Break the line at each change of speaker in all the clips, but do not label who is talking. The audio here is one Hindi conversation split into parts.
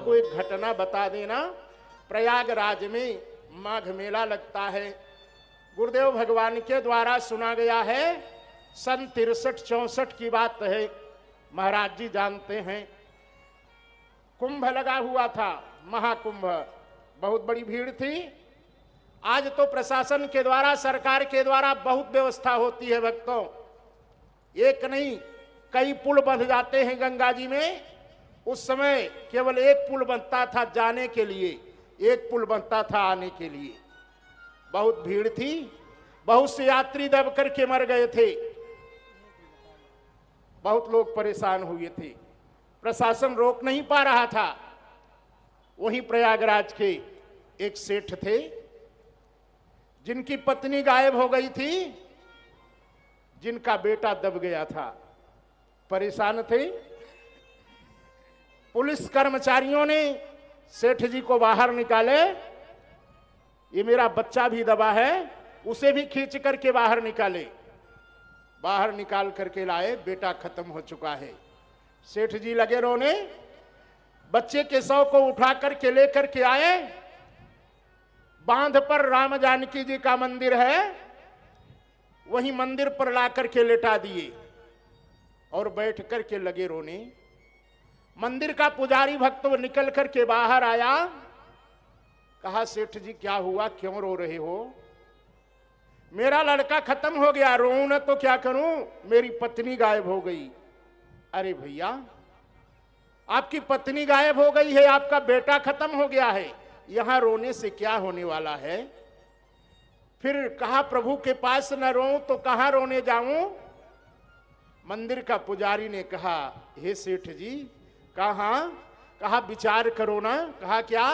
आपको एक घटना बता देना। प्रयागराज में माघ मेला लगता है। गुरुदेव भगवान के द्वारा सुना गया है। सन 63-64 की बात है। महाराज जी जानते हैं, कुंभ लगा हुआ था, महाकुंभ, बहुत बड़ी भीड़ थी। आज तो प्रशासन के द्वारा, सरकार के द्वारा बहुत व्यवस्था होती है भक्तों। एक नहीं, कई पुल बंध जाते हैं गंगा जी में। उस समय केवल एक पुल बनता था जाने के लिए, एक पुल बनता था आने के लिए। बहुत भीड़ थी, बहुत से यात्री दब करके मर गए थे, बहुत लोग परेशान हुए थे। प्रशासन रोक नहीं पा रहा था। वहीं प्रयागराज के एक सेठ थे जिनकी पत्नी गायब हो गई थी, जिनका बेटा दब गया था, परेशान थे। पुलिस कर्मचारियों ने सेठ जी को बाहर निकाले। ये मेरा बच्चा भी दबा है, उसे भी खींच करके बाहर निकाले। बाहर निकाल करके लाए, बेटा खत्म हो चुका है। सेठ जी लगे रोने। बच्चे के शव को उठा करके लेकर के आए। बांध पर राम जानकी जी का मंदिर है, वहीं मंदिर पर ला करके लेटा दिए और बैठ करके लगे रोने। मंदिर का पुजारी भक्त निकल करके बाहर आया। कहा, सेठ जी क्या हुआ, क्यों रो रहे हो? मेरा लड़का खत्म हो गया, रोऊं न तो क्या करूं, मेरी पत्नी गायब हो गई। अरे भैया, आपकी पत्नी गायब हो गई है, आपका बेटा खत्म हो गया है, यहां रोने से क्या होने वाला है? फिर कहा, प्रभु के पास न रोऊं तो कहां रोने जाऊं? मंदिर का पुजारी ने कहा, हे सेठ जी, कहा विचार करो ना। कहा क्या?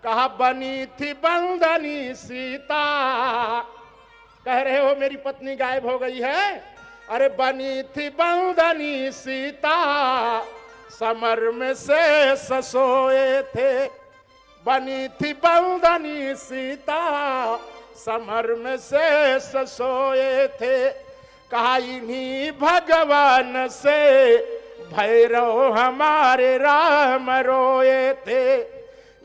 कहा, बनी थी बंदनी सीता। कह रहे हो मेरी पत्नी गायब हो गई है? अरे बनी थी बंदनी सीता, समर में से सोए थे। बनी थी बंदनी सीता, समर में से सोए थे। कहा, इन्हीं भगवान से भैरव हमारे राम रोए थे।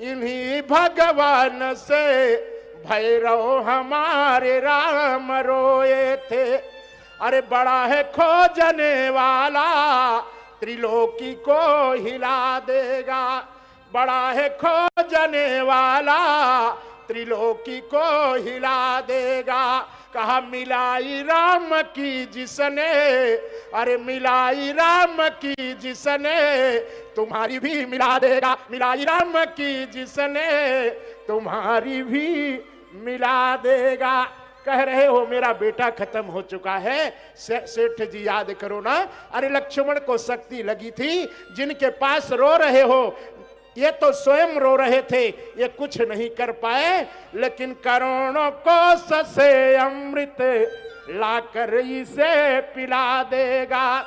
इन्हीं भगवान से भैरव हमारे राम रोए थे। अरे बड़ा है खोजने वाला, त्रिलोकी को हिला देगा। बड़ा है खोजने वाला, त्रिलोकी को हिला देगा। कहा, मिलाई राम की जिसने, अरे मिलाई राम की जिसने, तुम्हारी भी मिला देगा। मिलाई राम की जिसने, तुम्हारी भी मिला देगा। कह रहे हो मेरा बेटा खत्म हो चुका है। सेठ जी याद करो ना, अरे लक्ष्मण को शक्ति लगी थी, जिनके पास रो रहे हो, ये तो स्वयं रो रहे थे, ये कुछ नहीं कर पाए, लेकिन करोड़ों कोस से अमृत लाकर इसे पिला देगा।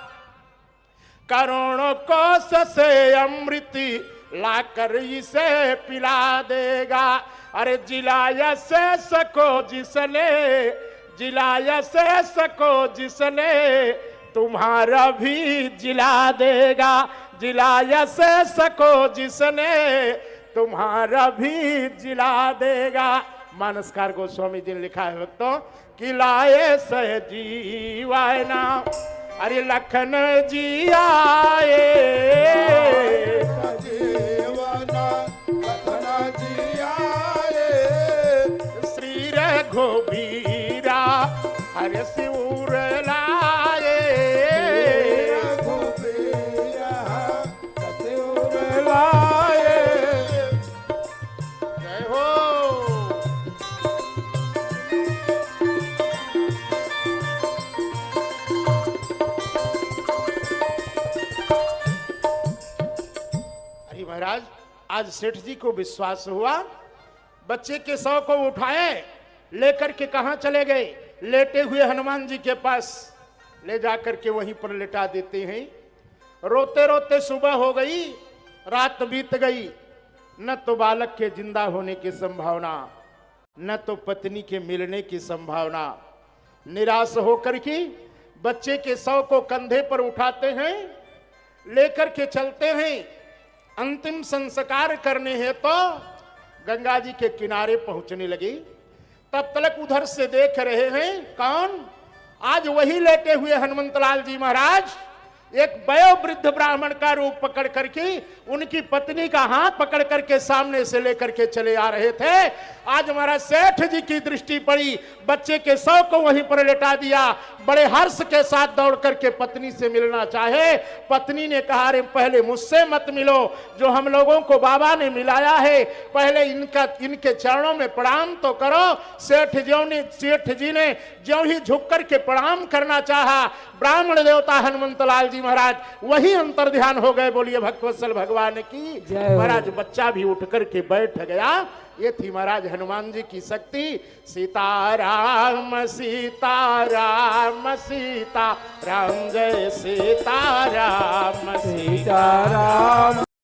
करोड़ों कोस से अमृत लाकर इसे पिला देगा। अरे जिलाया से सको जिसने, जिलाया से सको जिसने, तुम्हारा भी जिला देगा। जिलाया से सको जिसने, तुम्हारा भी जिला देगा। मानसकार गोस्वामी जी ने लिखा है भक्तों, कि लाए सहजीवाय नाम, अरे लखन जी आए। श्री रघुबीरा हरे सिर लाए। जय हो। अरे महाराज, आज सेठ जी को विश्वास हुआ। बच्चे के शव को उठाए, लेकर के कहां चले गए? लेटे हुए हनुमान जी के पास ले जाकर के वहीं पर लेटा देते हैं। रोते रोते सुबह हो गई, रात बीत गई। न तो बालक के जिंदा होने की संभावना, न तो पत्नी के मिलने की संभावना। निराश होकर के बच्चे के शव को कंधे पर उठाते हैं, लेकर के चलते हैं। अंतिम संस्कार करने हैं तो गंगा जी के किनारे पहुंचने लगी। तब तक उधर से देख रहे हैं कौन, आज वही लेटे हुए हनुमंतलाल जी महाराज एक वयोवृद्ध ब्राह्मण का रूप पकड़ करके उनकी पत्नी का हाथ पकड़ करके सामने से लेकर के चले आ रहे थे। आज महाराज सेठ जी की दृष्टि पड़ी, बच्चे के शव को वहीं पर लेटा दिया, बड़े हर्ष के साथ दौड़ करके पत्नी से मिलना चाहे। पत्नी ने कहा, अरे पहले मुझसे मत मिलो, जो हम लोगों को बाबा ने मिलाया है, पहले इनके चरणों में प्रणाम तो करो। सेठ जी ने ज्यों ही झुक करके प्रणाम करना चाहा, ब्राह्मण देवता हनुमंतलाल जी महाराज वही अंतर ध्यान हो गए। बोलिए भक्तवत्सल भगवान की महाराज। बच्चा भी उठ करके बैठ गया। ये थी महाराज हनुमान जी की शक्ति। सीताराम सीताराम सीताराम जय सीताराम सीताराम।